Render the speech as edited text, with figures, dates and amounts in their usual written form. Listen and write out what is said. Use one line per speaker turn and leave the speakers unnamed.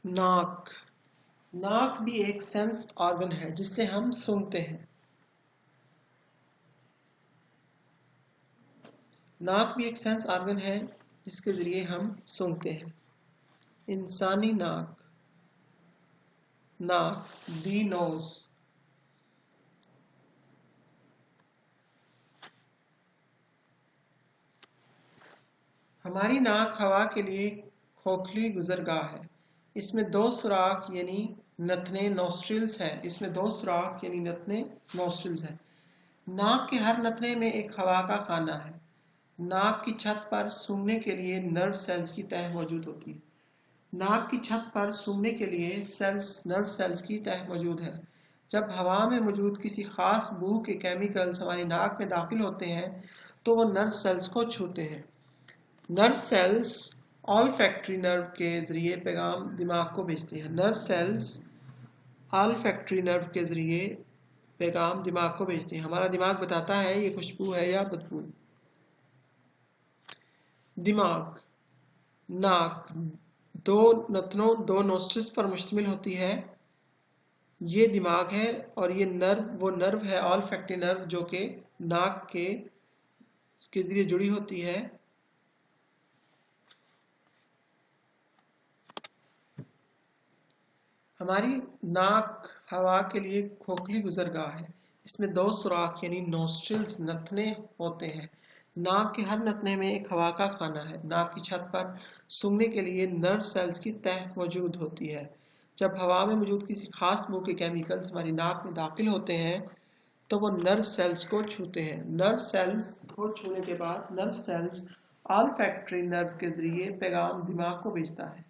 नाक। नाक भी एक सेंस ऑर्गन है जिससे हम सूंघते हैं। नाक भी एक सेंस ऑर्गन है जिसके जरिए हम सूंघते हैं। इंसानी नाक, नाक, दी नोज। हमारी नाक हवा के लिए खोखली गुजरगाह है। इसमें दो सुराख यानी नथने नोस्ट्रिल्स है। इसमें दो सुराख यानी नथने नोस्ट्रिल्स है। नाक के हर नथने में एक हवा का खाना है। नाक की छत पर सूंघने के लिए नर्व सेल्स की तह मौजूद होती है। नाक की छत पर सूंघने के लिए नर्व सेल्स की तह मौजूद है। जब हवा में मौजूद किसी खास बू के केमिकल्स हमारी नाक में दाखिल होते हैं तो वो नर्व सेल्स को छूते हैं। नर्व सेल्स ऑलफैक्टरी नर्व के जरिए पैगाम दिमाग को भेजते हैं। नर्व सेल्स ऑलफैक्टरी नर्व के जरिए पैगाम दिमाग को भेजते हैं। हमारा दिमाग बताता है ये खुशबू है या बदबू। दिमाग, नाक दो नथनों दो नोस्ट्रिल्स पर मुश्तमिल होती है। ये दिमाग है और ये वो नर्व है ऑलफैक्टरी नर्व जो कि नाक के जरिए जुड़ी होती है। हमारी नाक हवा के लिए खोखली गुजरगाह है। इसमें दो सुराख यानी नोस्ट्रिल्स नथने होते हैं। नाक के हर नथने में एक हवा का खाना है। नाक की छत पर सूंघने के लिए नर्व सेल्स की तह मौजूद होती है। जब हवा में मौजूद किसी खास बू के केमिकल्स हमारी नाक में दाखिल होते हैं तो वो नर्व सेल्स को छूते हैं। नर्व सेल्स को छूने के बाद नर्व सेल्स ऑलफैक्टरी नर्व के जरिए पैगाम दिमाग को भेजता है।